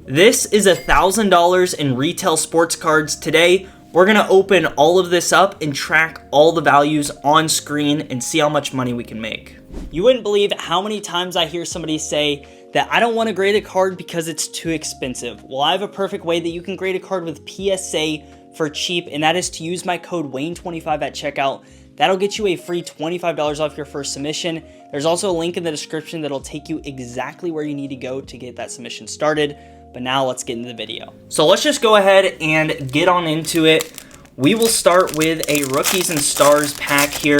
This is $1,000 in retail sports cards. Today, we're going to open all of this up and track all the values on screen and see how much money we can make. You wouldn't believe how many times I hear somebody say that I don't want to grade a card because it's too expensive. Well, I have a perfect way that you can grade a card with PSA for cheap, and that is to use my code WAYNE25 at checkout. That'll get you a free $25 off your first submission. There's also a link in the description that'll take you exactly where you need to go to get that submission started. But now let's get into the video. So let's just go ahead and get on into it. We will start with a Rookies and Stars pack here.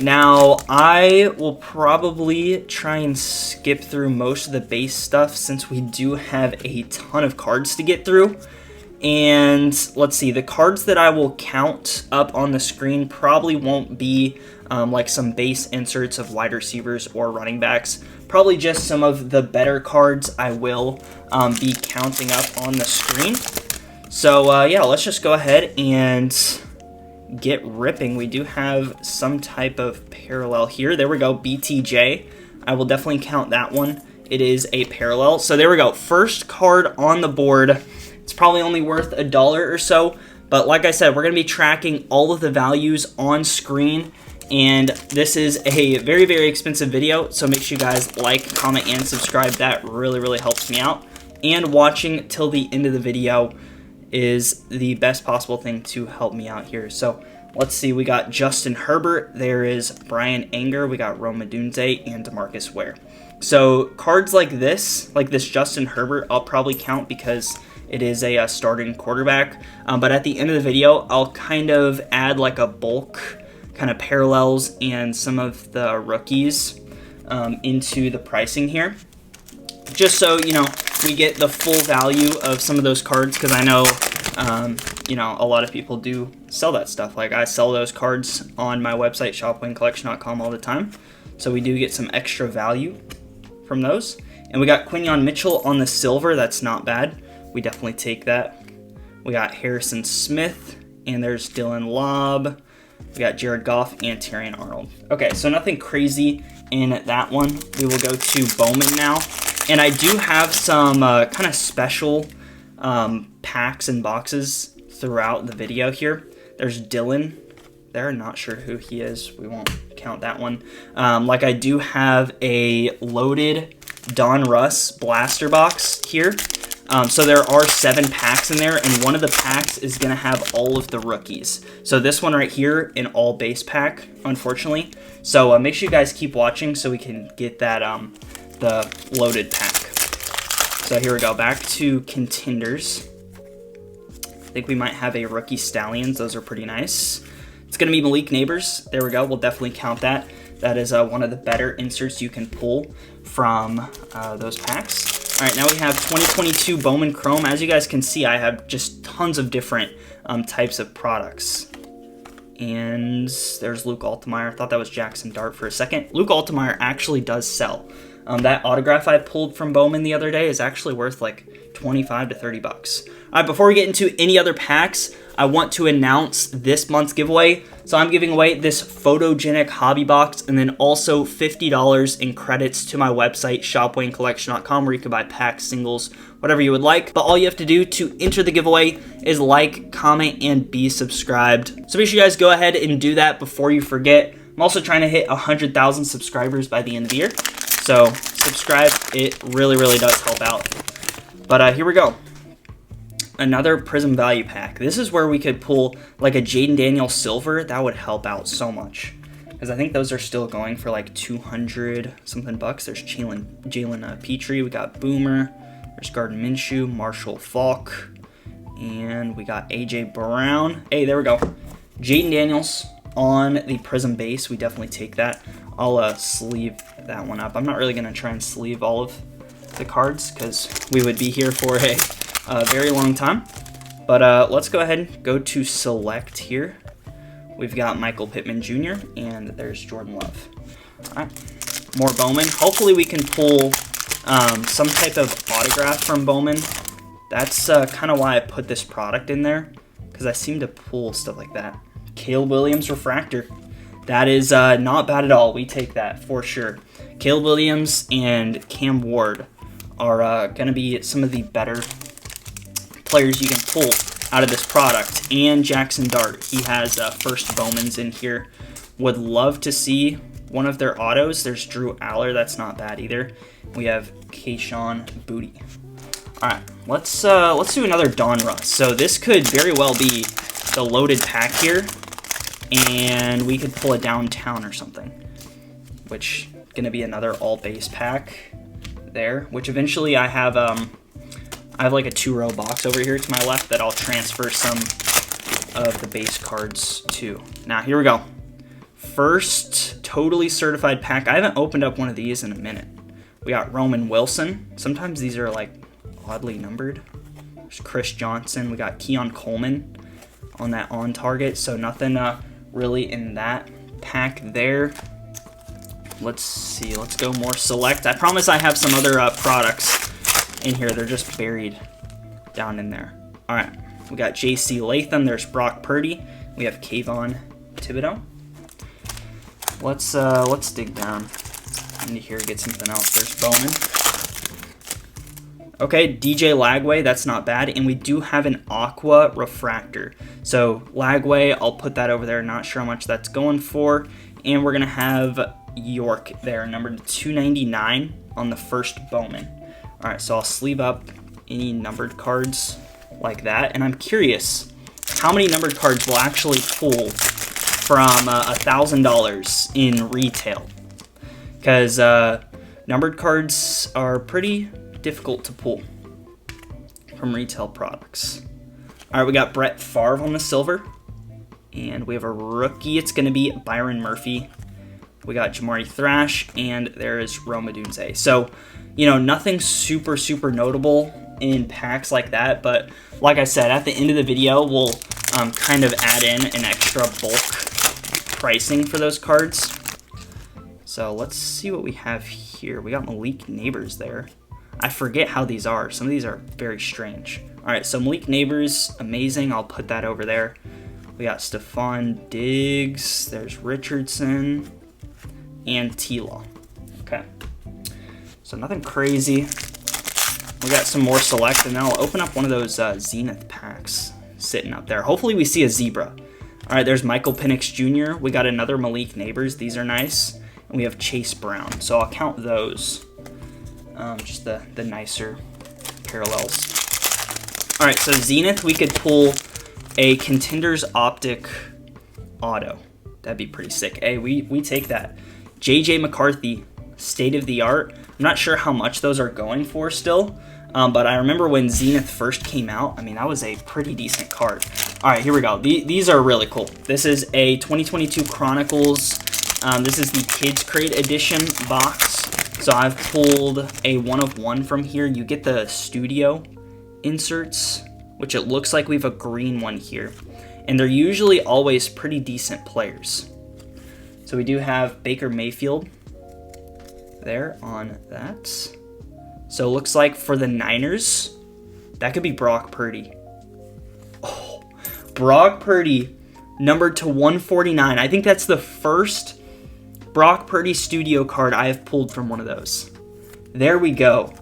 Now, I will probably try and skip through most of the base stuff since we do have a ton of cards to get through. And let's see, the cards that I will count up on the screen probably won't be like some base inserts of wide receivers or running backs. Probably just some of the better cards I will be counting up on the screen. So yeah, let's just go ahead and get ripping. We do have some type of parallel here. There we go, BTJ. I will definitely count that one. It is a parallel. So there we go, first card on the board. It's probably only worth $1 or so, but like I said, we're going to be tracking all of the values on screen, and this is a very, very expensive video, so make sure you guys like, comment, and subscribe. That really, really helps me out, and watching till the end of the video is the best possible thing to help me out here. So let's see, we got Justin Herbert, there is Brian Anger, we got Rome Odunze, and DeMarcus Ware. So cards like this Justin Herbert, I'll probably count because it is a starting quarterback, but at the end of the video, I'll kind of add like a bulk kind of parallels and some of the rookies into the pricing here, just so, you know, we get the full value of some of those cards, because I know, you know, a lot of people do sell that stuff. Like, I sell those cards on my website, shopwaynecollection.com, all the time, so we do get some extra value from those. And we got Quinyon Mitchell on the silver. That's not bad. We definitely take that. We got Harrison Smith, and there's Dylan Lobb. We got Jared Goff and Terrion Arnold. Okay, so nothing crazy in that one. We will go to Bowman now. And I do have some kind of special packs and boxes throughout the video here. There's Dylan there, not sure who he is. We won't count that one. Like, I do have a loaded Donruss blaster box here. So there are 7 packs in there, and one of the packs is going to have all of the rookies. So this one right here, an all base pack, unfortunately. So make sure you guys keep watching so we can get that the loaded pack. So here we go, back to contenders. I think we might have a rookie Stallions. Those are pretty nice. It's going to be Malik Neighbors. There we go. We'll definitely count that. That is one of the better inserts you can pull from those packs. All right, now we have 2022 Bowman Chrome. As you guys can see, I have just tons of different types of products. And there's Luke Altmaier. I thought that was Jackson Dart for a second. Luke Altmaier actually does sell. That autograph I pulled from Bowman the other day is actually worth like 25 to 30 bucks. All right, before we get into any other packs, I want to announce this month's giveaway. So I'm giving away this photogenic hobby box, and then also $50 in credits to my website, shopwaynecollection.com, where you can buy packs, singles, whatever you would like. But all you have to do to enter the giveaway is like, comment, and be subscribed. So make sure you guys go ahead and do that before you forget. I'm also trying to hit 100,000 subscribers by the end of the year. So subscribe, it really, really does help out. But here we go. Another Prism value pack. This is where we could pull like a Jaden Daniels silver. That would help out so much, because I think those are still going for like 200 something bucks. There's Jalen Petrie. We got Boomer. There's Gardner Minshew, Marshall Faulk, and we got AJ Brown. Hey, there we go. Jaden Daniels on the Prism base. We definitely take that. I'll sleeve that one up. I'm not really gonna try and sleeve all of the cards because we would be here for a very long time. But let's go ahead and go to select here. We've got Michael Pittman Jr. and there's Jordan Love. All right, more Bowman. Hopefully we can pull some type of autograph from Bowman. That's kind of why I put this product in there, because I seem to pull stuff like that. Caleb Williams refractor. That is not bad at all. We take that for sure. Caleb Williams and Cam Ward are going to be some of the better players you can pull out of this product. And Jackson Dart, he has first Bowmans in here. Would love to see one of their autos. There's Drew Aller, that's not bad either. We have Kayshawn Booty. All right, let's do another Donruss. So this could very well be the loaded pack here, and we could pull a downtown or something, which gonna be another all base pack there. Which eventually I have like a 2-row box over here to my left that I'll transfer some of the base cards to. Now here we go. First totally certified pack. I haven't opened up one of these in a minute. We got Roman Wilson. Sometimes these are like oddly numbered. There's Chris Johnson. We got Keon Coleman on that on target. So nothing really in that pack there. Let's see. Let's go more select. I promise I have some other products in here. They're just buried down in there. All right. We got J.C. Latham. There's Brock Purdy. We have Kayvon Thibodeau. Let's dig down into here, get something else. There's Bowman. Okay, DJ Lagway, that's not bad. And we do have an Aqua Refractor. So Lagway, I'll put that over there. Not sure how much that's going for. And we're going to have York there, numbered 299 on the first Bowman. All right, so I'll sleeve up any numbered cards like that. And I'm curious how many numbered cards will actually pull from $1,000 in retail. Because numbered cards are pretty difficult to pull from retail products. All right, we got Brett Favre on the silver. And we have a rookie. It's going to be Byron Murphy. We got Jamari Thrash, and there is Rome Odunze. So, you know, nothing super, super notable in packs like that. But like I said, at the end of the video, we'll kind of add in an extra bulk pricing for those cards. So let's see what we have here. We got Malik Neighbors there. I forget how these are. Some of these are very strange. All right, so Malik Neighbors, amazing. I'll put that over there. We got Stephon Diggs. There's Richardson and T-Law. Okay, so nothing crazy. We got some more select, and then I'll open up one of those Zenith packs sitting up there. Hopefully we see a zebra. All right, there's Michael Penix Jr. We got another Malik Neighbors. These are nice. And we have Chase Brown. So I'll count those. Just the nicer parallels. All right, so Zenith, we could pull a Contenders Optic auto. That'd be pretty sick. Hey, we take that. JJ McCarthy, state of the art. I'm not sure how much those are going for still. But I remember when Zenith first came out, I mean, that was a pretty decent card. All right, here we go. These are really cool. This is a 2022 Chronicles. This is the Kids Crate Edition box. So I've pulled a 1-of-1 from here. You get the studio inserts, which it looks like we have a green one here. And they're usually always pretty decent players. So we do have Baker Mayfield there on that. So it looks like for the Niners, that could be Brock Purdy. Oh, Brock Purdy, numbered to 149. I think that's the first Brock Purdy studio card I have pulled from one of those. There we go.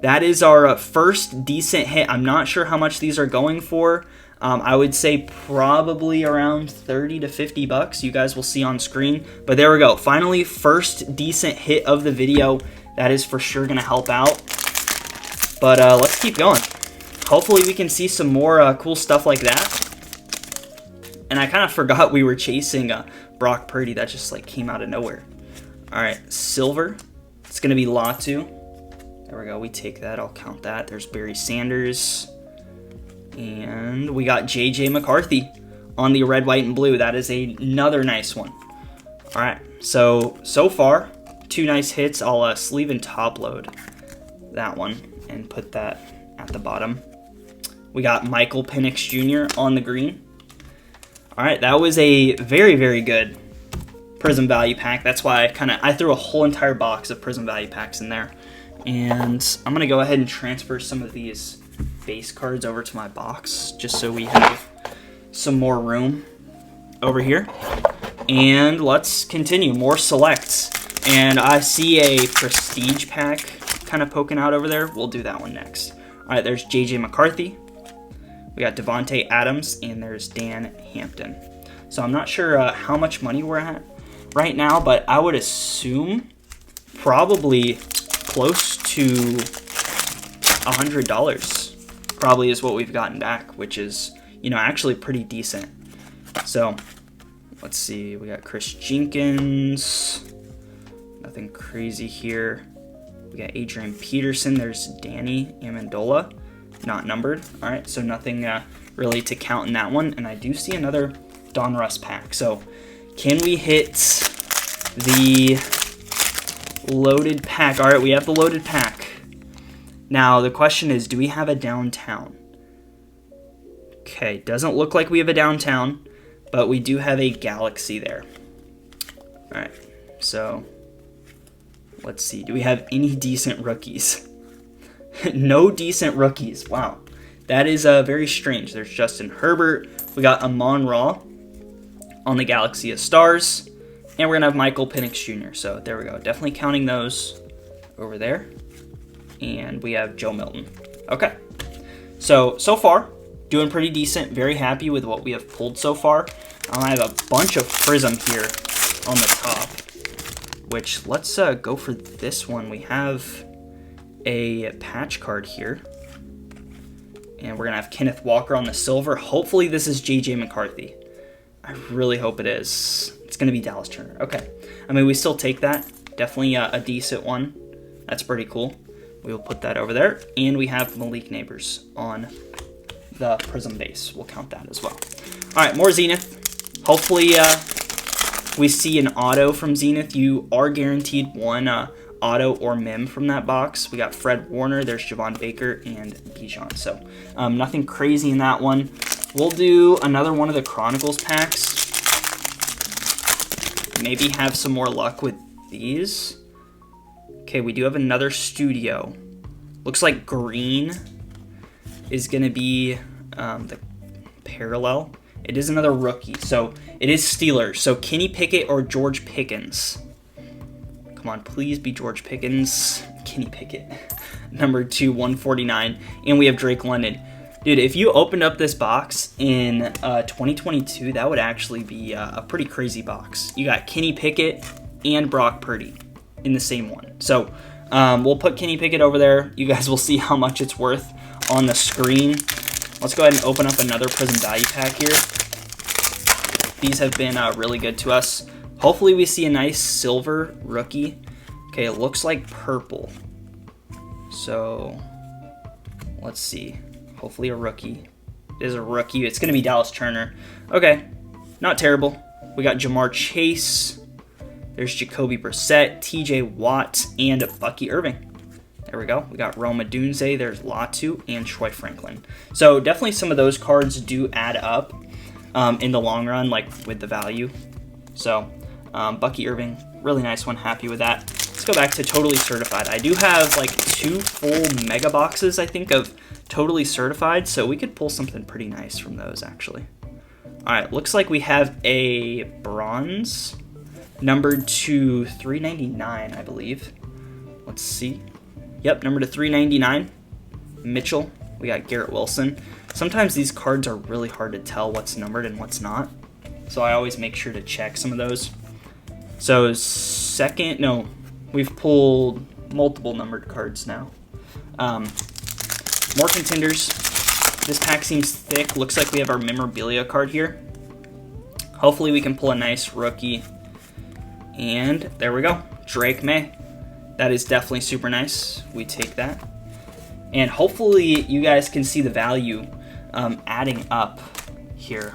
That is our first decent hit. I'm not sure how much these are going for. I would say probably around 30 to 50 bucks. You guys will see on screen. But there we go. Finally, first decent hit of the video. That is for sure going to help out. But let's keep going. Hopefully we can see some more cool stuff like that. And I kind of forgot we were chasing Brock Purdy. That just like came out of nowhere. All right, silver. It's going to be Latu. There we go. We take that. I'll count that. There's Barry Sanders. And we got JJ McCarthy on the red, white, and blue. That is another nice one. All right. So far, 2 nice hits. I'll sleeve and top load that one and put that at the bottom. We got Michael Penix Jr. on the green. All right. That was a very, very good Prizm value pack. That's why I threw a whole entire box of Prizm value packs in there. And I'm going to go ahead and transfer some of these base cards over to my box just so we have some more room over here. And let's continue. More selects. And I see a prestige pack kind of poking out over there. We'll do that one next. All right, there's JJ McCarthy. We got Devontae Adams, and there's Dan Hampton. So I'm not sure how much money we're at right now, but I would assume probably close to $100 probably is what we've gotten back, which is, you know, actually pretty decent. So let's see, we got Chris Jenkins, nothing crazy here. We got Adrian Peterson, there's Danny Amendola, not numbered. All right, so nothing really to count in that one. And I do see another Donruss pack. So can we hit the loaded pack? All right, we have the loaded pack. Now the question is, do we have a downtown? Okay, doesn't look like we have a downtown, but we do have a galaxy there. All right, so let's see. Do we have any decent rookies? No decent rookies. Wow, that is very strange. There's Justin Herbert. We got Amon-Ra on the Galaxy of Stars. And we're going to have Michael Penix Jr. So there we go. Definitely counting those over there. And we have Joe Milton. Okay. So far, doing pretty decent. Very happy with what we have pulled so far. I have a bunch of Prism here on the top. Which, let's go for this one. We have a patch card here. And we're going to have Kenneth Walker on the silver. Hopefully this is J.J. McCarthy. I really hope it is. It's going to be Dallas Turner. Okay. I mean, we still take that. Definitely a decent one. That's pretty cool. We will put that over there. And we have Malik Neighbors on the Prism base. We'll count that as well. All right, more Zenith. Hopefully we see an auto from Zenith. You are guaranteed one auto or mem from that box. We got Fred Warner. There's Javon Baker and Bijan. So nothing crazy in that one. We'll do another one of the Chronicles packs. Maybe have some more luck with these. Okay, we do have another studio. Looks like green is going to be the parallel. It is another rookie. So it is Steelers. So Kenny Pickett or George Pickens. Come on, please be George Pickens. Kenny Pickett. Number 2, 149. And we have Drake London. Dude, if you opened up this box in 2022, that would actually be a pretty crazy box. You got Kenny Pickett and Brock Purdy in the same one. So we'll put Kenny Pickett over there. You guys will see how much it's worth on the screen. Let's go ahead and open up another Prism Value Pack here. These have been really good to us. Hopefully we see a nice silver rookie. Okay, it looks like purple. So let's see. Hopefully a rookie. It is a rookie. It's going to be Dallas Turner. Okay, not terrible. We got Jamar Chase. There's Jacoby Brissett, TJ Watt, and Bucky Irving. There we go. We got Roma Dunze. There's Latu and Troy Franklin. So definitely some of those cards do add up in the long run, like with the value. So Bucky Irving, really nice one. Happy with that. Let's go back to Totally Certified. I do have like 2 full mega boxes, I think, of Totally Certified, so we could pull something pretty nice from those, actually. All right, looks like we have a bronze, numbered to 399, I believe. Let's see. Yep, numbered to 399. Mitchell. We got Garrett Wilson. Sometimes these cards are really hard to tell what's numbered and what's not, so I always make sure to check some of those. So we've pulled multiple numbered cards now. More contenders. This pack seems thick. Looks like we have our Memorabilia card here. Hopefully we can pull a nice rookie. And there we go. Drake Maye. That is definitely super nice. We take that. And hopefully you guys can see the value adding up here.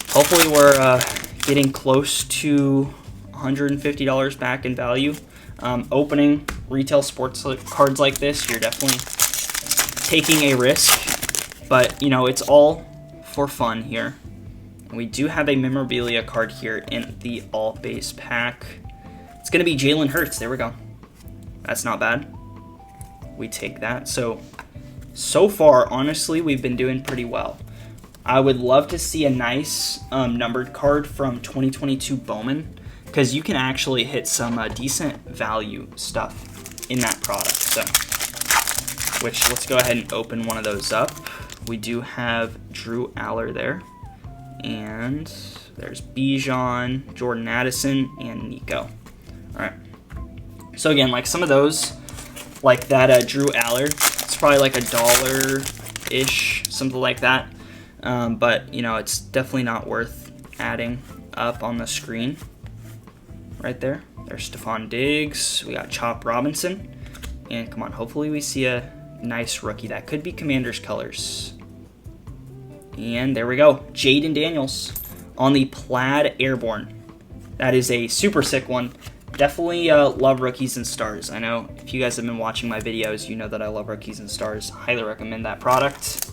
Hopefully we're getting close to $150 back in value. Opening retail sports cards like this, you're definitely taking a risk, but you know, it's all for fun here. And we do have a Memorabilia card here in the all base pack. It's going to be Jalen Hurts. There we go. That's not bad. We take that. So far, honestly, we've been doing pretty well. I would love to see a nice numbered card from 2022 Bowman, because you can actually hit some decent value stuff in that product. So, let's go ahead and open one of those up. We do have Drew Aller there. And there's Bijan, Jordan Addison, and Nico. All right. So again, like some of those, like that Drew Aller, it's probably like $1-ish, something like that. But, you know, it's definitely not worth adding up on the screen. Right there. There's Stephon Diggs. We got Chop Robinson. And come on, hopefully we see a nice rookie. That could be Commanders colors. And there we go. Jaden Daniels on the Plaid Airborne. That is a super sick one. Definitely love Rookies and Stars. I know if you guys have been watching my videos, you know that I love Rookies and Stars. Highly recommend that product.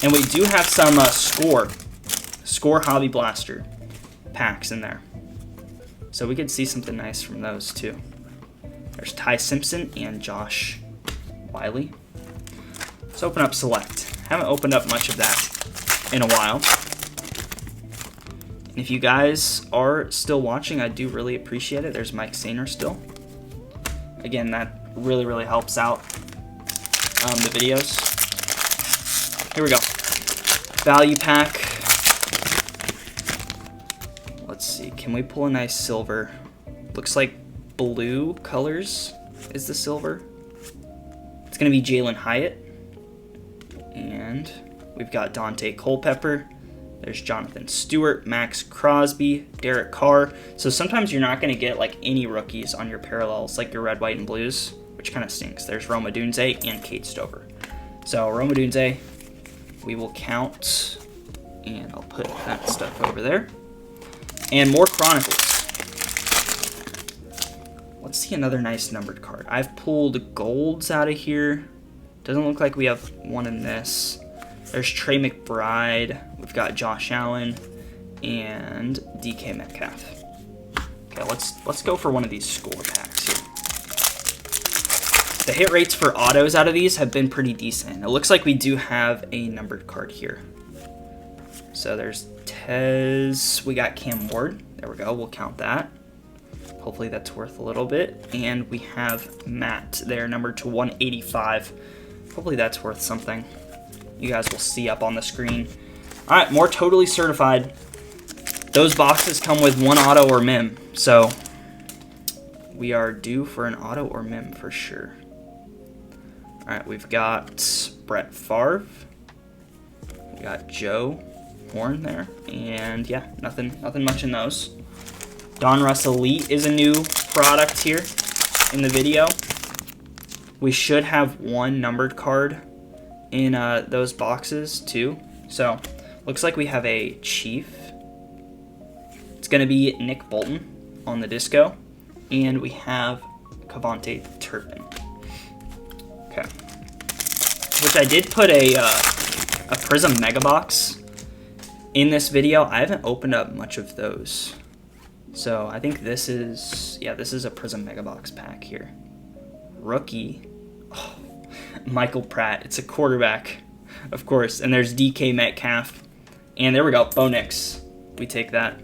And we do have some Score Hobby Blaster packs in there. So we could see something nice from those too. There's Ty Simpson and Josh Wiley. Let's open up Select. Haven't opened up much of that in a while. And if you guys are still watching, I do really appreciate it. There's Mike Sainer still. Again, that really, really helps out the videos. Here we go. Value pack. Let's see. Can we pull a nice silver? Looks like blue colors is the silver. It's going to be Jalen Hyatt. And we've got Dante Culpepper. There's Jonathan Stewart, Max Crosby, Derek Carr. So sometimes you're not going to get like any rookies on your parallels, like your red, white, and blues, which kind of stinks. There's Roma Dunze and Kate Stover. So Roma Dunze, we will count, and I'll put that stuff over there. And more Chronicles. Let's see another nice numbered card. I've pulled golds out of here. Doesn't look like we have one in this. There's Trey McBride. We've got Josh Allen and DK Metcalf. Okay, let's go for one of these score packs here. The hit rates for autos out of these have been pretty decent. It looks like we do have a numbered card here. So there's Tez. We got Cam Ward. There we go. We'll count that. Hopefully that's worth a little bit. And we have Matt there, numbered to 185. Hopefully that's worth something. You guys will see up on the screen. All right, more totally certified. Those boxes come with one auto or mem, so we are due for an auto or mem for sure. All right, we've got Brett Favre. We got Joe Horn there, and yeah, nothing much in those. Donruss Elite is a new product here in the video. We should have one numbered card in those boxes too. So looks like we have a Chief. It's going to be Nick Bolton on the disco. And we have Cavante Turpin. Okay. Which I did put a Prism Mega Box in this video. I haven't opened up much of those. So I think this is, yeah, this is a Prism Mega Box pack here. Rookie. Oh, Michael Pratt. It's a quarterback, of course. And there's DK Metcalf. And there we go. Bo Nix. We take that.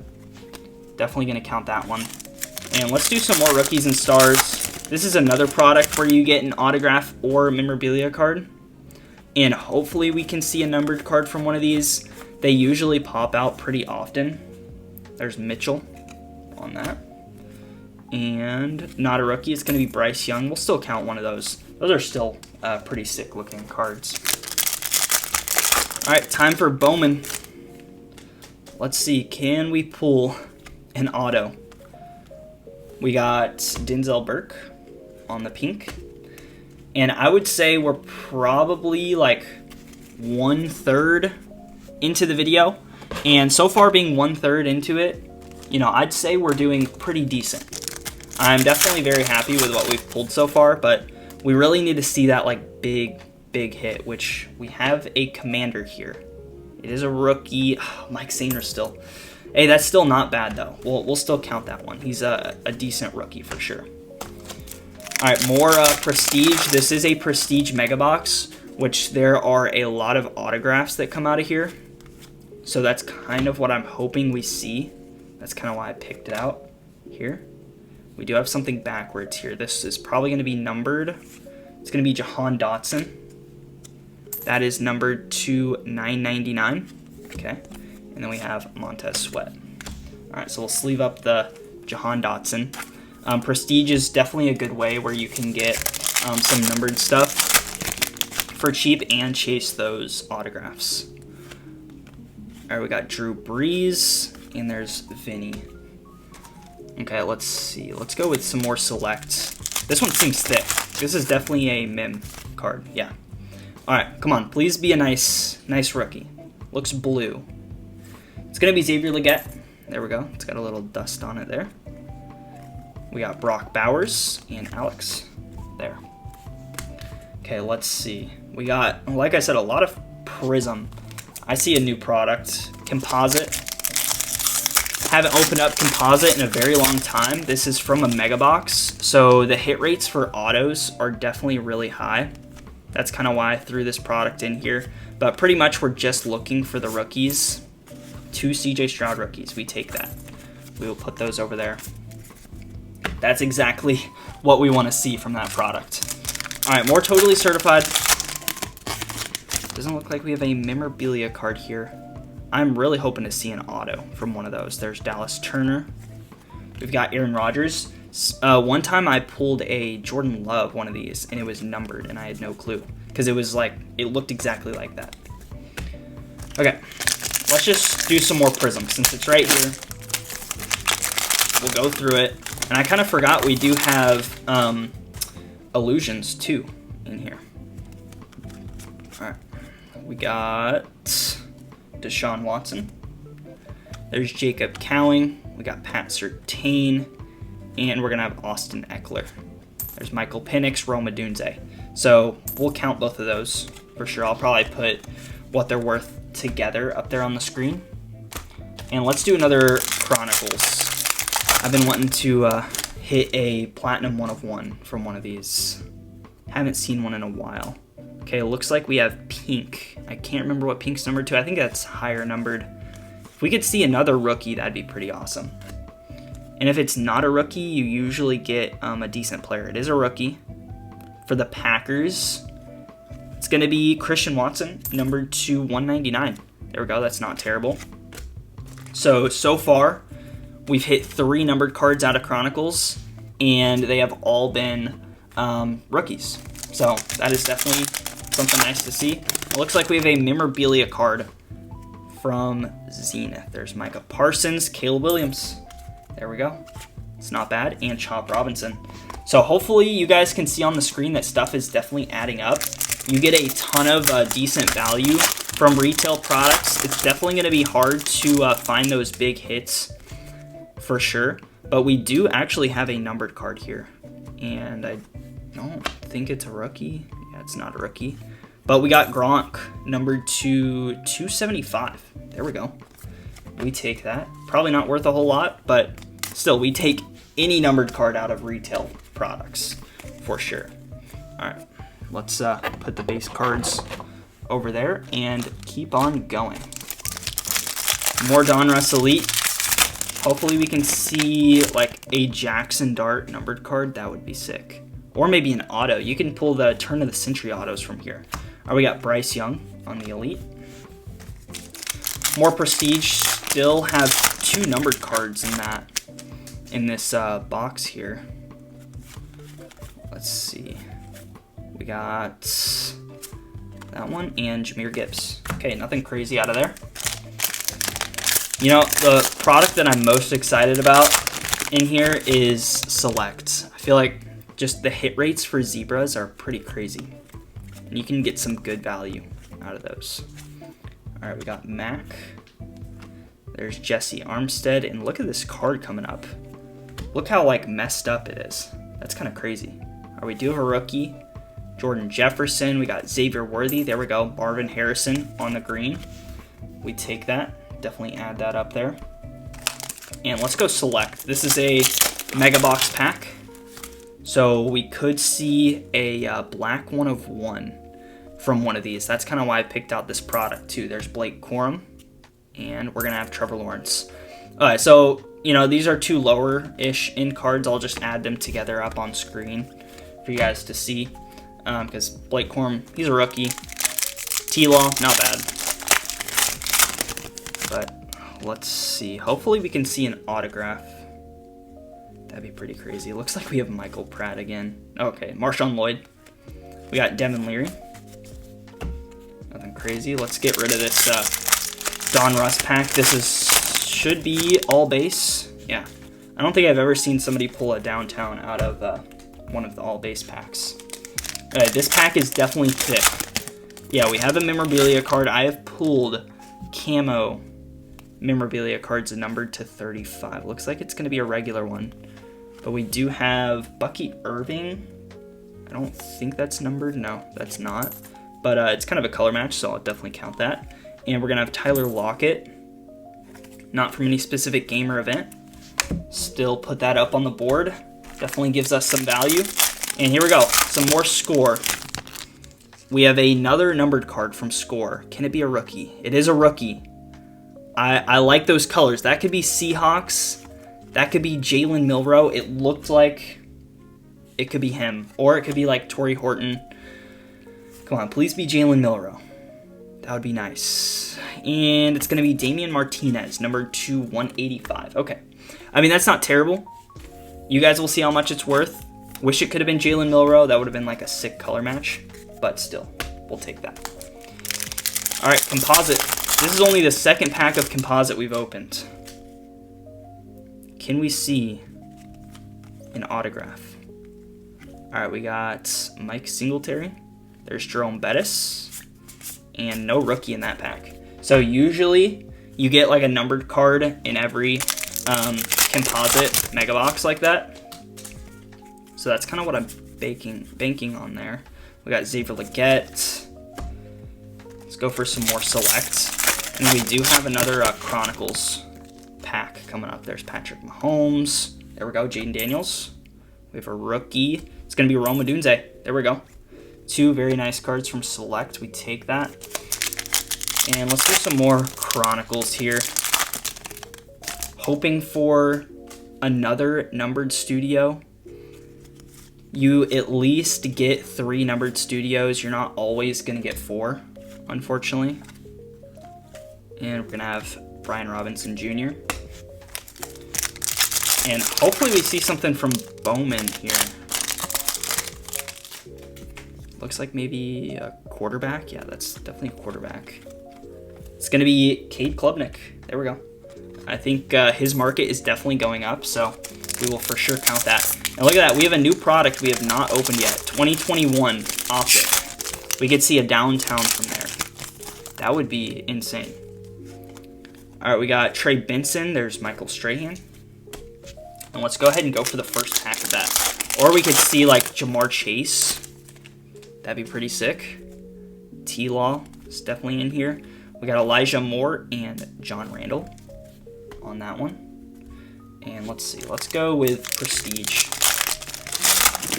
Definitely going to count that one. And let's do some more Rookies and Stars. This is another product where you get an autograph or memorabilia card. And hopefully we can see a numbered card from one of these. They usually pop out pretty often. There's Mitchell on that. And not a rookie. It's going to be Bryce Young. We'll still count one of those. Those are still pretty sick looking cards. All right, time for Bowman. Let's see. Can we pull an auto? We got Denzel Burke on the pink. And I would say we're probably like 1/3 into the video. And so far being 1/3 into it, you know, I'd say we're doing pretty decent. I'm definitely very happy with what we've pulled so far, but we really need to see that like big hit, which we have a Commander here. It is a rookie. Oh, Mike Sainer still. Hey, that's still not bad though. We'll still count that one. He's a decent rookie for sure. All right, more Prestige. This is a Prestige Mega Box, which there are a lot of autographs that come out of here. So that's kind of what I'm hoping we see. That's kind of why I picked it out here. We do have something backwards here. This is probably going to be numbered. It's going to be Jahan Dotson. That is numbered to 999. Okay. And then we have Montez Sweat. All right, so we'll sleeve up the Jahan Dotson. Prestige is definitely a good way where you can get some numbered stuff for cheap and chase those autographs. All right, we got Drew Brees, and there's Vinny. Okay, let's see. Let's go with some more select. This one seems thick. This is definitely a Mim card. Yeah. All right, come on. Please be a nice rookie. Looks blue. It's going to be Xavier Legette. There we go. It's got a little dust on it there. We got Brock Bowers and Alex there. Okay, let's see. We got, like I said, a lot of Prism. I see a new product, Composite. Haven't opened up Composite in a very long time. This is from a mega box, so the hit rates for autos are definitely really high. That's kind of why I threw this product in here. But pretty much we're just looking for the rookies. 2 CJ Stroud rookies. We take that. We will put those over there. That's exactly what we want to see from that product. All right, more totally certified. Doesn't look like we have a memorabilia card here. I'm really hoping to see an auto from one of those. There's Dallas Turner. We've got Aaron Rodgers. One time I pulled a Jordan Love, one of these, and it was numbered, and I had no clue because it was like, it looked exactly like that. Okay, let's just do some more Prism since it's right here. We'll go through it. And I kind of forgot we do have Illusions too in here. All right, we got Deshaun Watson. There's Jacob Cowing. We got Pat Surtain. And we're going to have Austin Eckler. There's Michael Penix, Roma Dunze. So we'll count both of those for sure. I'll probably put what they're worth together up there on the screen. And let's do another Chronicles. I've been wanting to hit a Platinum 1 of 1 from one of these. Haven't seen one in a while. Okay, looks like we have Pink. I can't remember what Pink's numbered to. I think that's higher numbered. If we could see another rookie, that'd be pretty awesome. And if it's not a rookie, you usually get a decent player. It is a rookie. For the Packers, it's going to be Christian Watson, numbered to 199. There we go. That's not terrible. So far, we've hit 3 numbered cards out of Chronicles, and they have all been rookies. So that is definitely something nice to see. It looks like we have a memorabilia card from Zenith. There's Micah Parsons, Caleb Williams. There we go. It's not bad. And Chop Robinson. So hopefully you guys can see on the screen that stuff is definitely adding up. You get a ton of decent value from retail products. It's definitely going to be hard to find those big hits for sure. But we do actually have a numbered card here. And I don't think it's a rookie. Yeah, it's not a rookie. But we got Gronk numbered to 275. There we go. We take that. Probably not worth a whole lot, but still, we take any numbered card out of retail products for sure. All right, let's put the base cards over there and keep on going. More Donruss Elite. Hopefully we can see like a Jackson Dart numbered card. That would be sick. Or maybe an auto. You can pull the Turn of the Century autos from here. All right, we got Bryce Young on the Elite. More Prestige. Still have 2 numbered cards in this box here. Let's see. We got that one and Jahmyr Gibbs. Okay, nothing crazy out of there. You know, the product that I'm most excited about in here is Select. I feel like just the hit rates for Zebras are pretty crazy. And you can get some good value out of those. All right, we got Mac. There's Jesse Armstead, and look at this card coming up. Look how like messed up it is. That's kind of crazy. All right, we do have a rookie, Jordan Jefferson. We got Xavier Worthy. There we go. Marvin Harrison on the green. We take that. Definitely add that up there. And let's go select. This is a mega box pack. So we could see a black 1 of 1 from one of these. That's kind of why I picked out this product too. There's Blake Corum. And we're going to have Trevor Lawrence. All right, so, you know, these are 2 lower-ish in cards. I'll just add them together up on screen for you guys to see. Because Blake Corum, he's a rookie. T-Law, not bad. But let's see. Hopefully we can see an autograph. That'd be pretty crazy. It looks like we have Michael Pratt again. Okay, Marshawn Lloyd. We got Devin Leary. Nothing crazy. Let's get rid of this Donruss pack. Should be all base. Yeah. I don't think I've ever seen somebody pull a downtown out of one of the all base packs. Alright, this pack is definitely thick. Yeah, we have a memorabilia card. I have pulled camo memorabilia cards numbered to 35. Looks like it's going to be a regular one. But we do have Bucky Irving. I don't think that's numbered. No, that's not. But it's kind of a color match, so I'll definitely count that. And we're going to have Tyler Lockett. Not from any specific game or event. Still put that up on the board. Definitely gives us some value. And here we go. Some more Score. We have another numbered card from Score. Can it be a rookie? It is a rookie. I like those colors. That could be Seahawks. That could be Jalen Milroe. It looked like it could be him. Or it could be like Torrey Horton. Come on, please be Jalen Milroe. That would be nice. And it's going to be Damian Martinez, number 2/185. Okay. I mean, that's not terrible. You guys will see how much it's worth. Wish it could have been Jalen Milroe. That would have been like a sick color match. But still, we'll take that. All right, Composite. This is only the second pack of Composite we've opened. Can we see an autograph? All right, we got Mike Singletary. There's Jerome Bettis. And no rookie in that pack. So usually you get like a numbered card in every Composite mega box like that. So that's kind of what I'm banking on there. We got Xavier Legette. Let's go for some more selects. And we do have another Chronicles pack coming up. There's Patrick Mahomes. There we go, Jaden Daniels. We have a rookie. It's going to be Rome Odunze. There we go. Two very nice cards from Select. We take that. And let's do some more Chronicles here. Hoping for another numbered studio. You at least get 3 numbered studios. You're not always going to get 4, unfortunately. And we're going to have Brian Robinson Jr. And hopefully we see something from Bowman here. Looks like maybe a quarterback. Yeah, that's definitely a quarterback. It's going to be Cade Klubnik. There we go. I think his market is definitely going up, so we will for sure count that. And look at that. We have a new product we have not opened yet. 2021 Optic. We could see a downtown from there. That would be insane. All right, we got Trey Benson. There's Michael Strahan. And let's go ahead and go for the first pack of that. Or we could see like Jamar Chase. That'd be pretty sick. T-Law is definitely in here. We got Elijah Moore and John Randall on that one. And let's see. Let's go with Prestige.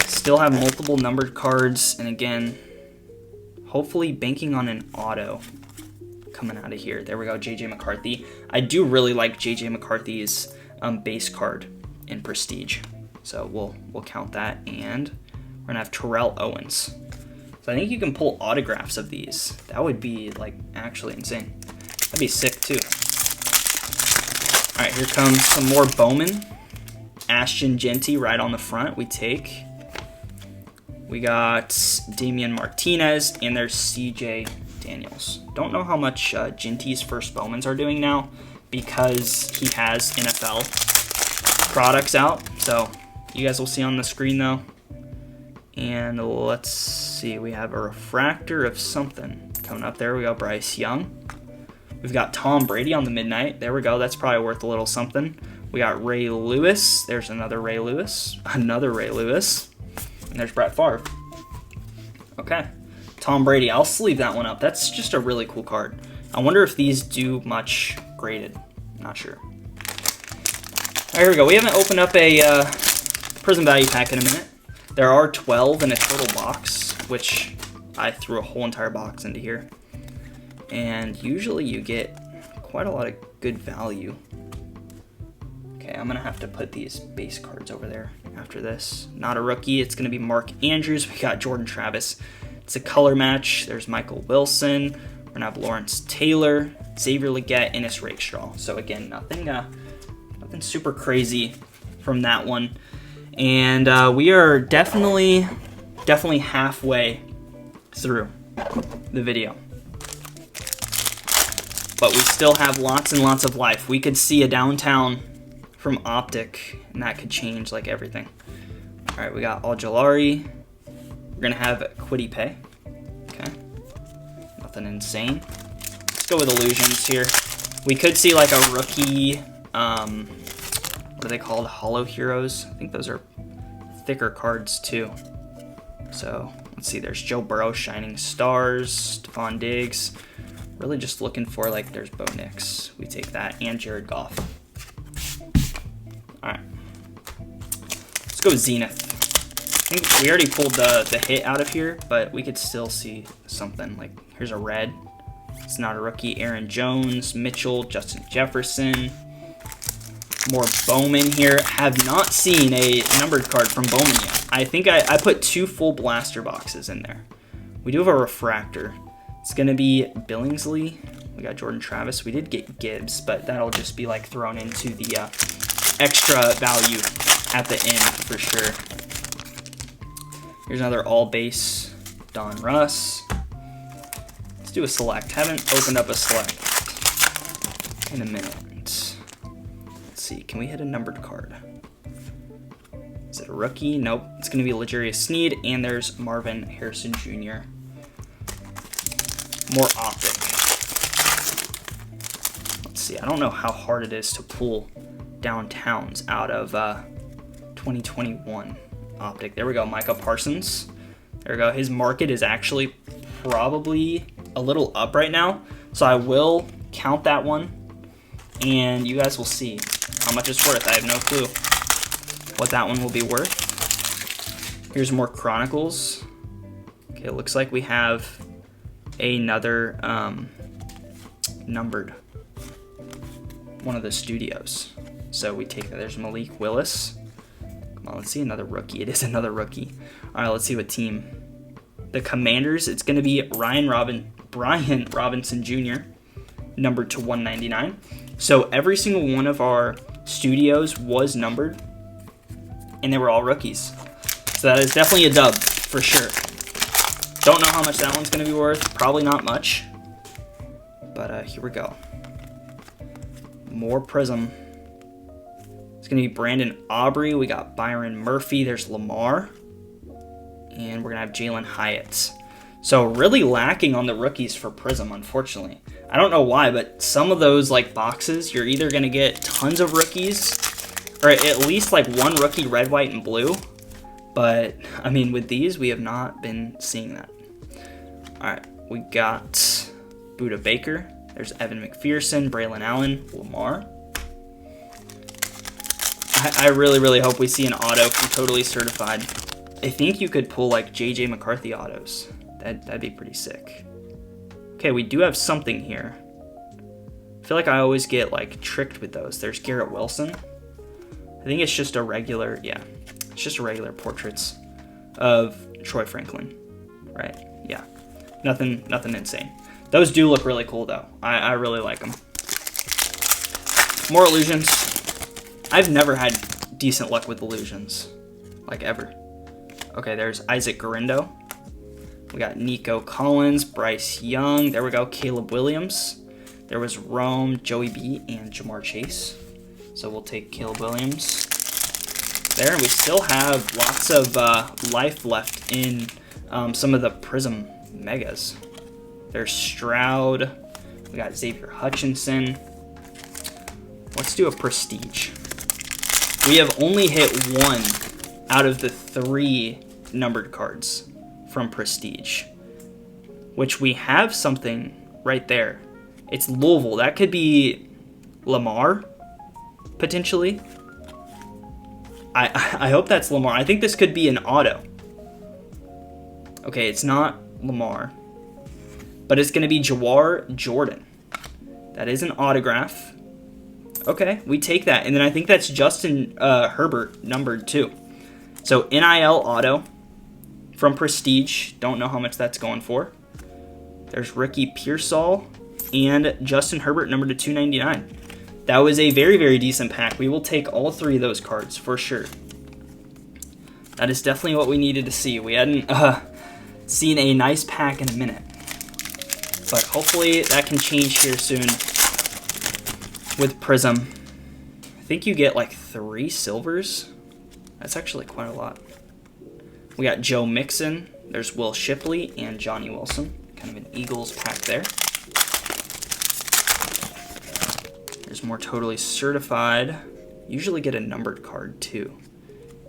Still have multiple numbered cards. And again, hopefully banking on an auto coming out of here. There we go, J.J. McCarthy. I do really like J.J. McCarthy's base card in Prestige. So we'll count that. And we're going to have Terrell Owens. So I think you can pull autographs of these. That would be like actually insane. That'd be sick too. All right, here comes some more Bowman. Ashton Genty right on the front. We take. We got Damian Martinez and there's CJ Daniels. Don't know how much Genty's first Bowmans are doing now because he has NFL products out. So you guys will see on the screen though. And let's see, we have a refractor of something coming up. There we go, Bryce Young. We've got Tom Brady on the midnight. There we go, that's probably worth a little something. We got Ray Lewis. There's another Ray Lewis. Another Ray Lewis. And there's Brett Favre. Okay, Tom Brady. I'll sleeve that one up. That's just a really cool card. I wonder if these do much graded. Not sure. All right, here we go. We haven't opened up a Prizm value pack in a minute. There are 12 in a total box, which I threw a whole entire box into here. And usually you get quite a lot of good value. Okay, I'm going to have to put these base cards over there after this. Not a rookie. It's going to be Mark Andrews. We got Jordan Travis It's a color match. There's Michael Wilson. We're gonna have Lawrence Taylor, Xavier Legette, and Ennis Rakestraw. So again, nothing super crazy from that one. And we are definitely halfway through the video. But we still have lots and lots of life. We could see a downtown from Optic, and that could change like everything. All right, we got Aljalari. We're gonna have Quiddy Pay. Okay, nothing insane. Let's go with Illusions here. We could see like a rookie, what are they called? Hollow Heroes. I think those are thicker cards too. So let's see, there's Joe Burrow, Shining Stars, Stephon Diggs. Really just looking for, like, there's Bo Nix. We take that, and Jared Goff. All right. Let's go with Zenith. I think we already pulled the hit out of here, but we could still see something. Like, here's a red. It's not a rookie. Aaron Jones, Mitchell, Justin Jefferson. More Bowman here. Have not seen a numbered card from Bowman yet. I think I put 2 full blaster boxes in there. We do have a refractor. It's going to be Billingsley. We got Jordan Travis. We did get Gibbs, but that'll just be like thrown into the extra value at the end for sure. Here's another all-base Donruss. Let's do a select. Haven't opened up a select in a minute. Let's see. Can we hit a numbered card? Is it a rookie? Nope. It's going to be L'Jarius Sneed, and there's Marvin Harrison Jr. More Optic. Let's see. I don't know how hard it is to pull downtowns out of 2021 Optic. There we go. Micah Parsons. There we go. His market is actually probably a little up right now, so I will count that one, and you guys will see how much it's worth. I have no clue what that one will be worth. Here's more Chronicles. Okay, it looks like we have another numbered one of the studios. So we take that. There's Malik Willis. Come on, let's see another rookie. It is another rookie. All right, let's see what team. The Commanders, it's going to be Brian Robinson Jr., numbered to 199. So every single one of our studios was numbered, and they were all rookies. So that is definitely a dub, for sure. Don't know how much that one's going to be worth. Probably not much. But here we go. More Prism. It's going to be Brandon Aubrey. We got Byron Murphy. There's Lamar. And we're going to have Jalen Hyatt. So really lacking on the rookies for Prism, unfortunately. I don't know why, but some of those like boxes, you're either going to get tons of rookies, or at least like one rookie, red, white, and blue. But, I mean, with these, we have not been seeing that. All right, we got Buda Baker. There's Evan McPherson, Braylon Allen, Lamar. I really, really hope we see an auto from Totally Certified. I think you could pull, like, J.J. McCarthy autos. That'd be pretty sick. Okay, we do have something here. I feel like I always get, like, tricked with those. There's Garrett Wilson. I think it's just a regular, yeah. It's just regular portraits of Troy Franklin, right? Yeah, nothing insane. Those do look really cool though. I really like them. More Illusions. I've never had decent luck with Illusions, like ever. Okay, there's Isaac Garindo. We got Nico Collins, Bryce Young. There we go, Caleb Williams. There was Rome, Joey B, and Jamar Chase. So we'll take Caleb Williams there, and we still have lots of life left in some of the Prism Megas. There's Stroud. We got Xavier Hutchinson. Let's do a Prestige. We have only hit 1 out of the 3 numbered cards from Prestige, which we have something right there. It's Louisville. That could be Lamar, potentially. I hope that's Lamar. I think this could be an auto. Okay, it's not Lamar, but it's going to be Jawar Jordan. That is an autograph. Okay, we take that. And then I think that's Justin Herbert, numbered too. So NIL auto from Prestige. Don't know how much that's going for. There's Ricky Pearsall and Justin Herbert, number to 299. That was a very, very decent pack. We will take all 3 of those cards for sure. That is definitely what we needed to see. We hadn't seen a nice pack in a minute. But hopefully that can change here soon with Prism. I think you get like 3 silvers. That's actually quite a lot. We got Joe Mixon. There's Will Shipley and Johnny Wilson. Kind of an Eagles pack there. There's more Totally Certified. Usually get a numbered card too.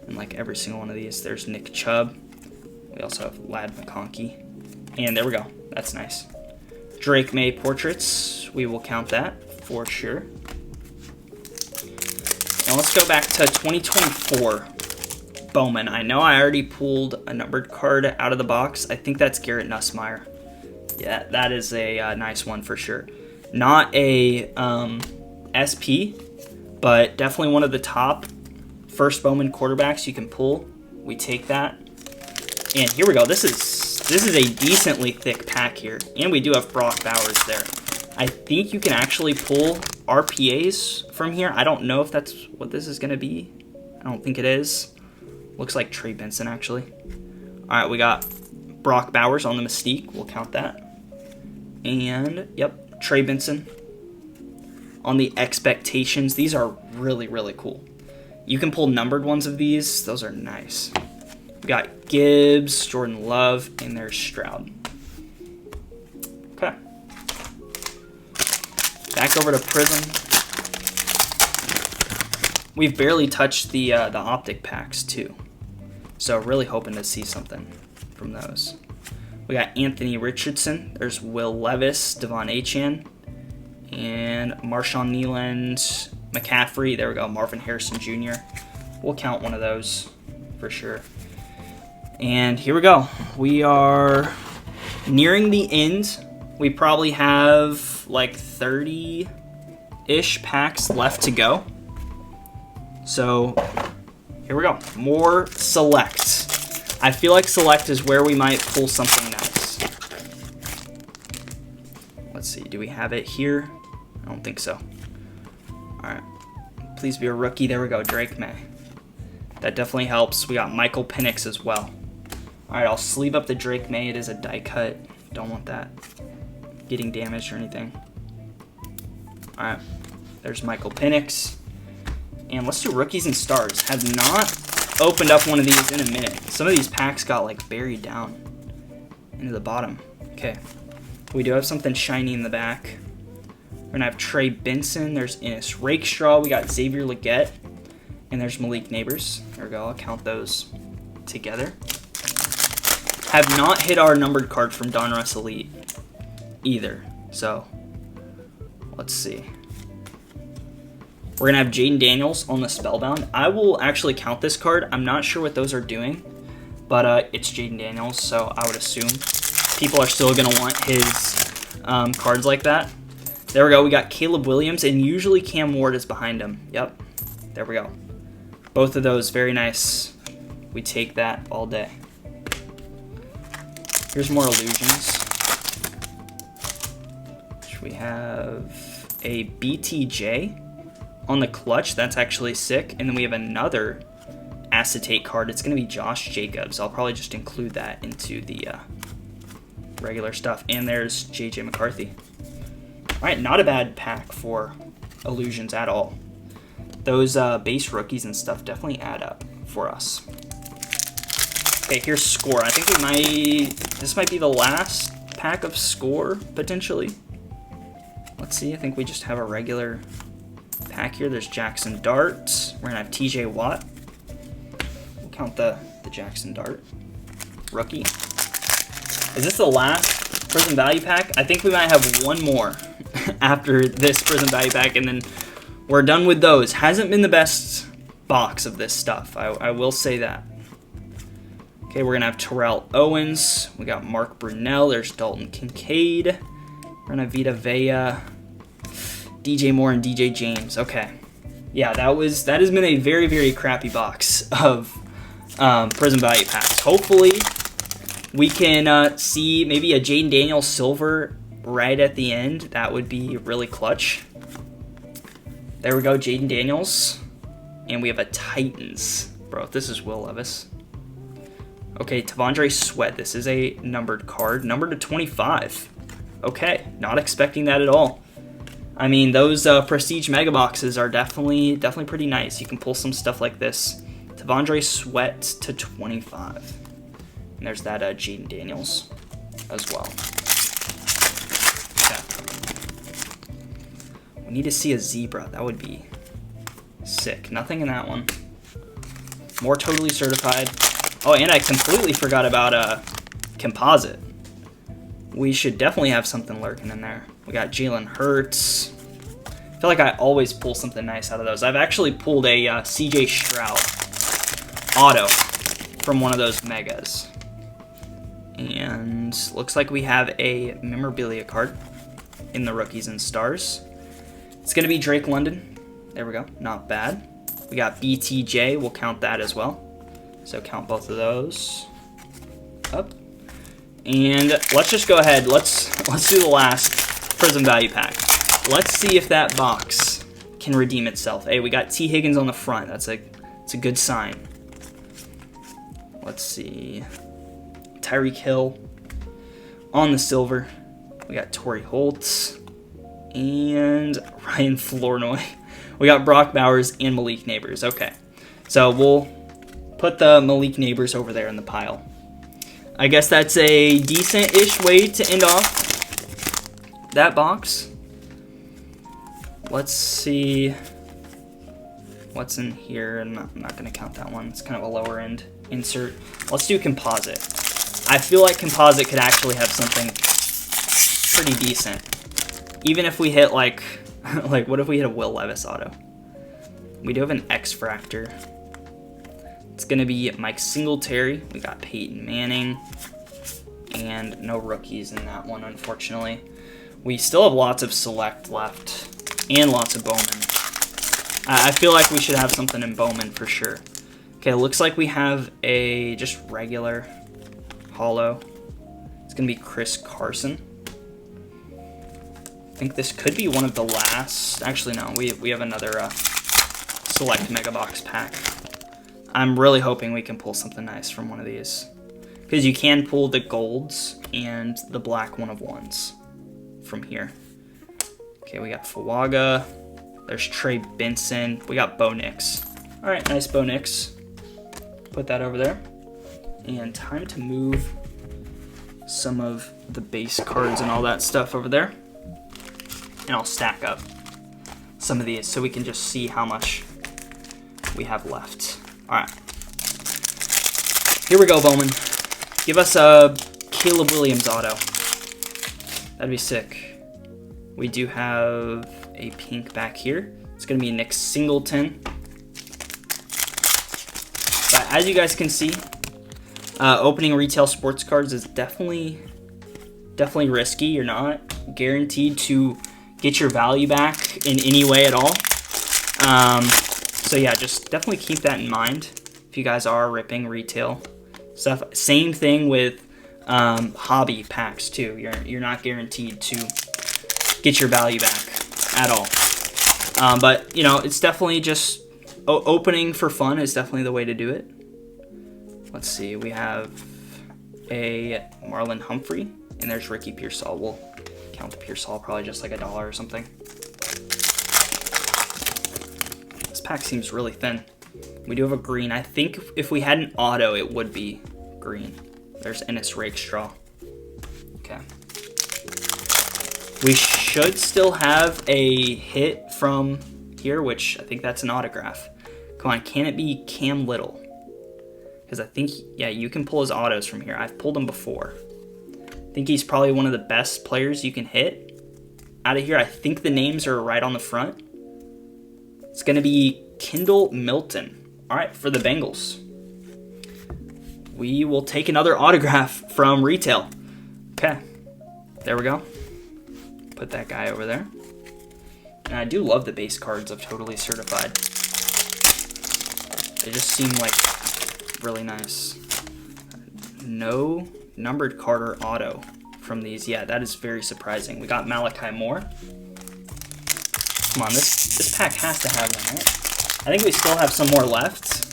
And like every single one of these. There's Nick Chubb. We also have Lad McConkey. And there we go. That's nice. Drake Maye portraits. We will count that for sure. Now let's go back to 2024 Bowman. I know I already pulled a numbered card out of the box. I think that's Garrett Nussmeier. Yeah, that is a nice one for sure. Not a SP, but definitely one of the top first Bowman quarterbacks you can pull. We take that. And here we go. This is a decently thick pack here. And we do have Brock Bowers there. I think you can actually pull RPAs from here. I don't know if that's what this is going to be. I don't think it is. Looks like Trey Benson, actually. All right, we got Brock Bowers on the Mystique. We'll count that. And, yep, Trey Benson on the Expectations. These are really, really cool. You can pull numbered ones of these. Those are nice. We got Gibbs, Jordan Love, and there's Stroud. Okay. Back over to Prism. We've barely touched the Optic packs, too. So really hoping to see something from those. We got Anthony Richardson. There's Will Levis, Devon Achane, and Marshawn Nealand, McCaffrey. There we go, Marvin Harrison Jr. We'll count one of those for sure. And here we go. We are nearing the end. We probably have like 30-ish packs left to go. So here we go. More Select. I feel like Select is where we might pull something nice. Let's see. Do we have it here? I don't think so. All right. Please be a rookie. There we go. Drake Maye. That definitely helps. We got Michael Penix as well. All right. I'll sleeve up the Drake Maye. It is a die cut. Don't want that getting damaged or anything. All right. There's Michael Penix. And let's do Rookies and Stars. Have not opened up one of these in a minute. Some of these packs got like buried down into the bottom. Okay. We do have something shiny in the back. We're going to have Trey Benson. There's Ennis Rakestraw. We got Xavier Legette. And there's Malik Neighbors. There we go. I'll count those together. Have not hit our numbered card from Donruss Elite either. So, let's see. We're going to have Jaden Daniels on the Spellbound. I will actually count this card. I'm not sure what those are doing, but it's Jaden Daniels, so I would assume people are still going to want his cards like that. There we go. We got Caleb Williams, and usually Cam Ward is behind him. Yep. There we go. Both of those, very nice. We take that all day. Here's more Illusions. We have a BTJ on the clutch. That's actually sick. And then we have another acetate card. It's going to be Josh Jacobs. I'll probably just include that into the regular stuff. And there's JJ McCarthy. All right, not a bad pack for Illusions at all. Those base rookies and stuff definitely add up for us. Okay, here's Score. I think this might be the last pack of Score, potentially. Let's see, I think we just have a regular pack here. There's Jackson Dart. We're going to have TJ Watt. We'll count the Jackson Dart. Rookie. Is this the last Prism Value Pack? I think we might have one more after this Prism Value Pack, and then we're done with those. Hasn't been the best box of this stuff. I will say that. Okay, we're going to have Terrell Owens. We got Mark Brunell. There's Dalton Kincaid. We're going to have Vita Vea, DJ Moore, and DJ James. Okay. Yeah, that has been a very, very crappy box of Prism Value Packs. Hopefully, we can see maybe a Jaden Daniels silver right at the end. That would be really clutch. There we go, Jaden Daniels. And we have a Titans. Bro, this is Will Levis. Okay, Tavondre Sweat. This is a numbered card. Numbered to 25. Okay, not expecting that at all. I mean, those Prestige Mega Boxes are definitely pretty nice. You can pull some stuff like this. Tavondre Sweat to 25. And there's that Jaden Daniels as well. Okay. We need to see a zebra. That would be sick. Nothing in that one. More totally certified. Oh, and I completely forgot about Composite. We should definitely have something lurking in there. We got Jalen Hurts. I feel like I always pull something nice out of those. I've actually pulled a CJ Stroud auto from one of those megas. And looks like we have a Memorabilia card in the Rookies and Stars. It's going to be Drake London. There we go. Not bad. We got BTJ. We'll count that as well. So count both of those up. And let's just go ahead. Let's do the last Prism value pack. Let's see if that box can redeem itself. Hey, we got T. Higgins on the front. It's a good sign. Let's see. Tyreek Hill on the silver. We got Torrey Holtz and Ryan Flournoy. We got Brock Bowers and Malik Neighbors. Okay, so we'll put the Malik Neighbors over there in the pile. I guess that's a decent-ish way to end off that box. Let's see what's in here. I'm not going to count that one. It's kind of a lower end insert. Let's do Composite. I feel like Composite could actually have something pretty decent. Even if we hit like what if we hit a Will Levis auto? We do have an X-Fractor. It's going to be Mike Singletary. We got Peyton Manning. And no rookies in that one, unfortunately. We still have lots of Select left. And lots of Bowman. I feel like we should have something in Bowman for sure. Okay, looks like we have a just regular holo. It's going to be Chris Carson. I think this could be one of the last. Actually, no. We have another Select Mega Box pack. I'm really hoping we can pull something nice from one of these. Because you can pull the golds and the black 1-of-1s from here. Okay, we got Fawaga. There's Trey Benson. We got Bo Nix. Alright, nice Bo Nix. Put that over there. And time to move some of the base cards and all that stuff over there. And I'll stack up some of these so we can just see how much we have left. Alright. Here we go, Bowman. Give us a Caleb Williams auto. That'd be sick. We do have a pink back here. It's going to be Nick Singleton. But as you guys can see, opening retail sports cards is definitely risky. You're not guaranteed to get your value back in any way at all. So yeah, just definitely keep that in mind if you guys are ripping retail stuff. Same thing with hobby packs too. You're not guaranteed to get your value back at all. But you know, it's definitely just opening for fun is definitely the way to do it. Let's see, we have a Marlon Humphrey and there's Ricky Pearsall. We'll count the Pearsall probably just like $1 or something. This pack seems really thin. We do have a green. I think if we had an auto, it would be green. There's Ennis Rakestraw. Okay. We should still have a hit from here, which I think that's an autograph. Come on, can it be Cam Little? Because I think, yeah, you can pull his autos from here. I've pulled him before. I think he's probably one of the best players you can hit out of here. I think the names are right on the front. It's going to be Kendall Milton. All right, for the Bengals. We will take another autograph from retail. Okay, there we go. Put that guy over there. And I do love the base cards of Totally Certified. They just seem like really nice. No numbered card or auto from these. Yeah, that is very surprising. We got Malachi Moore. Come on, this pack has to have one, right? I think we still have some more left,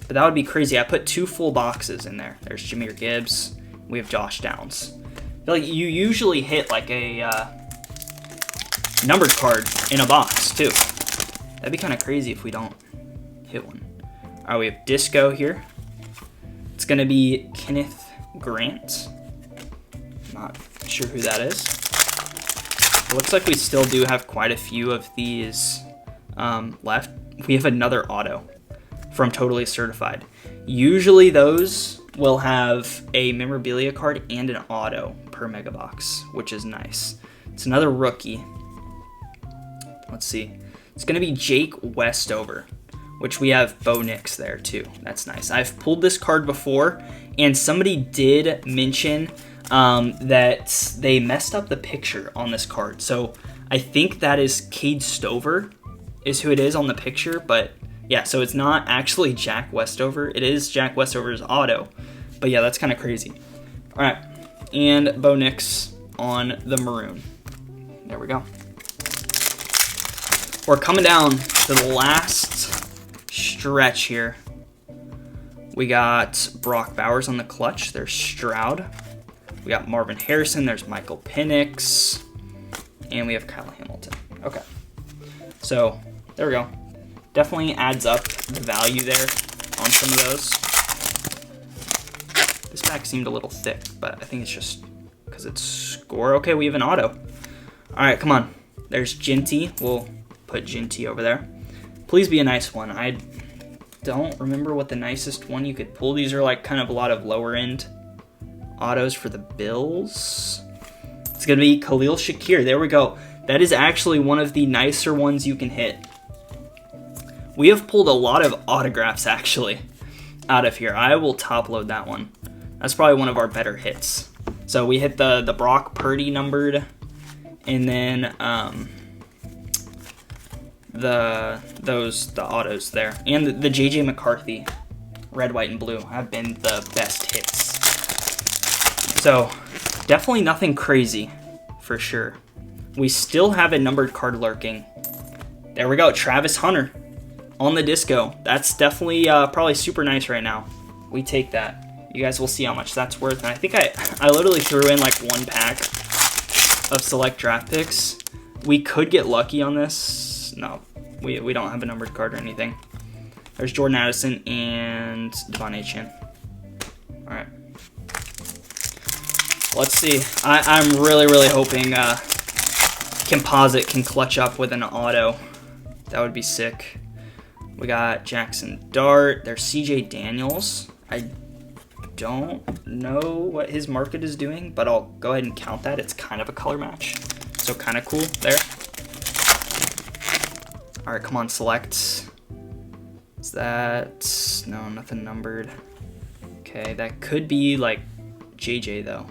but that would be crazy. I put 2 full boxes in there. There's Jahmyr Gibbs. We have Josh Downs. I feel like you usually hit like a numbered card in a box too. That'd be kind of crazy if we don't hit one. All right, we have Disco here. It's gonna be Kenneth Grant. Not sure who that is. It looks like we still do have quite a few of these left. We have another auto from Totally Certified. Usually those will have a memorabilia card and an auto per mega box, which is nice. It's another rookie. Let's see. It's going to be Jake Westover, which we have Bo Nix there too. That's nice. I've pulled this card before, and somebody did mention that they messed up the picture on this card. So I think that is Cade Stover is who it is on the picture, but yeah, so it's not actually Jack Westover. It is Jack Westover's auto, but yeah, that's kind of crazy. All right, and Bo Nix on the maroon. There we go. We're coming down to the last stretch here. We got Brock Bowers on the clutch. There's Stroud. We got Marvin Harrison. There's Michael Penix. And we have Kyle Hamilton. Okay. So, there we go. Definitely adds up the value there on some of those. This pack seemed a little thick, but I think it's just because it's score. Okay, we have an auto. All right, come on. There's Ginty. We'll put Ginty over there. Please be a nice one. I don't remember what the nicest one you could pull. These are like kind of a lot of lower end autos for the Bills. It's going to be Khalil Shakir. There we go. That is actually one of the nicer ones you can hit. We have pulled a lot of autographs actually out of here. I will top load that one. That's probably one of our better hits. So we hit the Brock Purdy numbered, and then the autos there, and the JJ McCarthy red, white, and blue have been the best hits. So definitely nothing crazy for sure. We still have a numbered card lurking. There we go, Travis Hunter on the disco. That's definitely probably super nice right now. We take that. You guys will see how much that's worth. And I think I literally threw in like 1 pack of select draft picks. We could get lucky on this. No, we don't have a numbered card or anything. There's Jordan Addison and Devon Achane. All right. Let's see. I'm really hoping Composite can clutch up with an auto. That would be sick. We got Jackson Dart. There's CJ Daniels. I don't know what his market is doing, but I'll go ahead and count that. It's kind of a color match, so kind of cool there. All right, come on, select. Is that... No, nothing numbered. Okay, that could be like JJ though.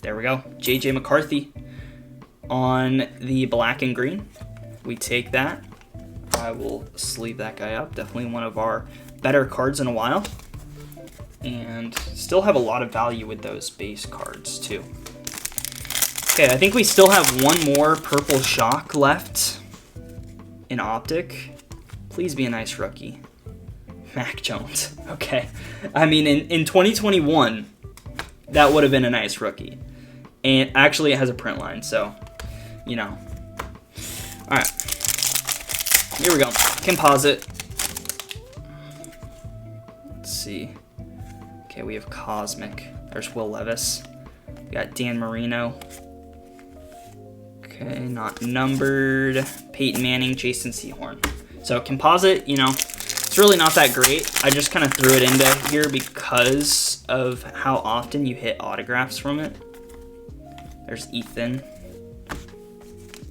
There we go. JJ McCarthy on the black and green. We take that. I will sleeve that guy up. Definitely one of our better cards in a while. And still have a lot of value with those base cards too. Okay, I think we still have one more purple shock left in Optic. Please be a nice rookie. Mac Jones. Okay. I mean, in 2021, that would have been a nice rookie. And actually, it has a print line, so, you know. All right. Here we go. Composite. Let's see. Okay, we have Cosmic. There's Will Levis. We got Dan Marino. Okay, not numbered. Peyton Manning, Jason Sehorn. So Composite, you know, it's really not that great. I just kind of threw it into here because of how often you hit autographs from it. There's Ethan.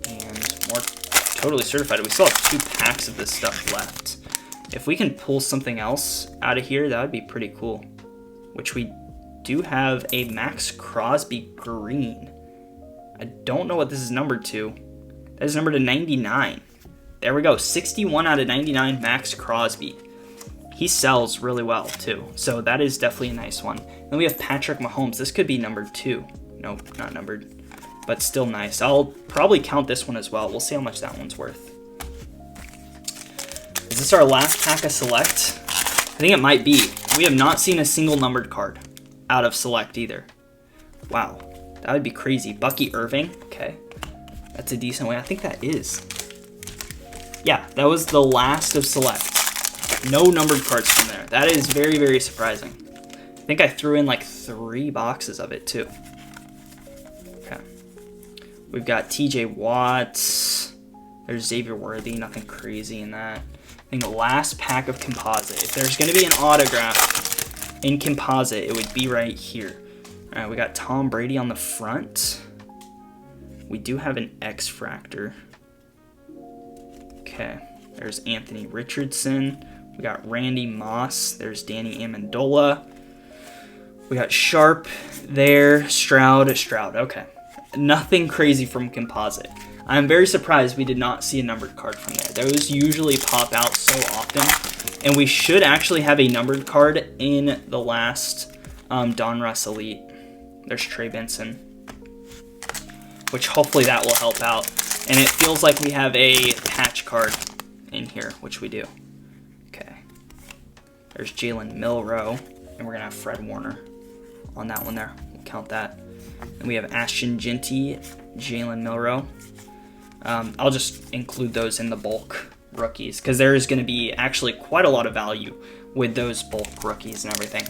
And more Totally Certified. We still have 2 packs of this stuff left. If we can pull something else out of here, that would be pretty cool. Which we do have a Max Crosby green. I don't know what this is numbered to. That is numbered to 99. There we go. 61 out of 99 Max Crosby. he sells really well too. So that is definitely a nice one. Then we have Patrick Mahomes. This could be numbered 2. Nope, not numbered, but still nice. I'll probably count this one as well. We'll see how much that one's worth. Is this our last pack of Select? I think it might be. We have not seen a single numbered card out of Select either. Wow, that would be crazy. Bucky Irving, okay. That's a decent way. I think that is. Yeah, that was the last of Select. No numbered cards from there. That is very, very surprising. I think I threw in like 3 boxes of it too. Okay. We've got TJ Watts. There's Xavier Worthy, nothing crazy in that. I think the last pack of Composite. If there's going to be an autograph in Composite, it would be right here. All right, we got Tom Brady on the front. We do have an X-Fractor. Okay, there's Anthony Richardson. We got Randy Moss. There's Danny Amendola. We got Sharp there. Stroud. Okay. Nothing crazy from Composite. I'm very surprised we did not see a numbered card from there. Those usually pop out so often. And we should actually have a numbered card in the last Donruss Elite. There's Trey Benson, which hopefully that will help out. And it feels like we have a patch card in here, which we do. Okay. There's Jalen Milroe, and we're going to have Fred Warner on that one there. We'll count that. And we have Ashton Jeanty, Jalen Milroe. I'll just include those in the bulk rookies because there is going to be actually quite a lot of value with those bulk rookies and everything.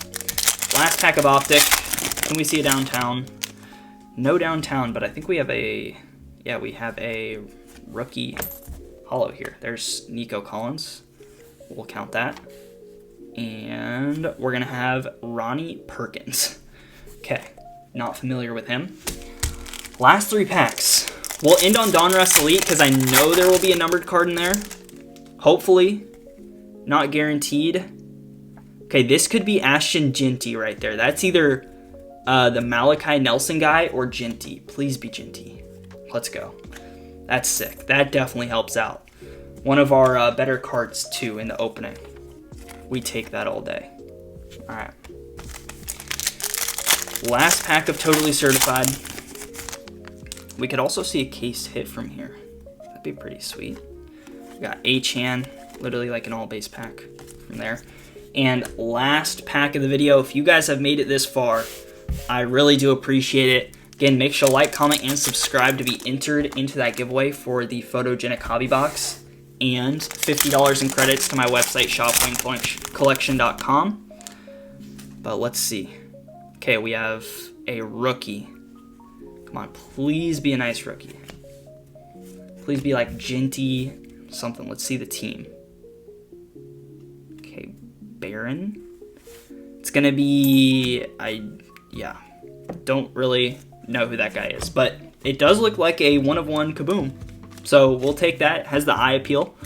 Last pack of Optic. Can we see a downtown? No downtown, but I think we have a... Yeah, we have a rookie holo here. There's Nico Collins. We'll count that. And we're going to have Ronnie Perkins. Okay, not familiar with him. Last 3 packs. We'll end on Donruss Elite because I know there will be a numbered card in there. Hopefully. Not guaranteed. Okay, this could be Ashton Jeanty right there. That's either the Malachi Nelson guy or Jeanty. Please be Jeanty. Let's go. That's sick. That definitely helps out. One of our better cards, too, in the opening. We take that all day. All right. Last pack of Totally Certified. We could also see a case hit from here. That'd be pretty sweet. We got A-Chan, literally like an all-base pack from there. And last pack of the video, if you guys have made it this far, I really do appreciate it. Again, make sure to like, comment, and subscribe to be entered into that giveaway for the Photogenic Hobby Box and $50 in credits to my website, shopwingcollection.com. But let's see. Okay, we have a rookie. Come on, please be a nice rookie. Please be like Jeanty, something. Let's see the team. Okay, Barron. It's going to be... Yeah, don't really know who that guy is, but it does look like a one-of-one Kaboom. So we'll take that. It has the eye appeal.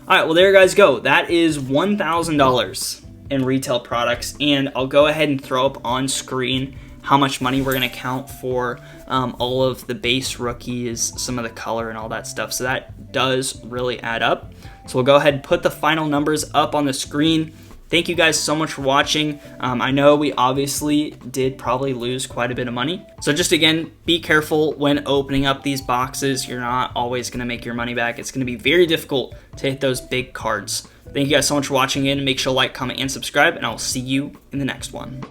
All right, well, there you guys go. That is $1,000 in retail products, and I'll go ahead and throw up on screen how much money we're going to count for all of the base rookies, some of the color and all that stuff. So that does really add up. So we'll go ahead and put the final numbers up on the screen. Thank you guys so much for watching. I know we obviously did probably lose quite a bit of money. So just again, be careful when opening up these boxes. You're not always gonna make your money back. It's gonna be very difficult to hit those big cards. Thank you guys so much for watching in. Make sure to like, comment, and subscribe, and I'll see you in the next one.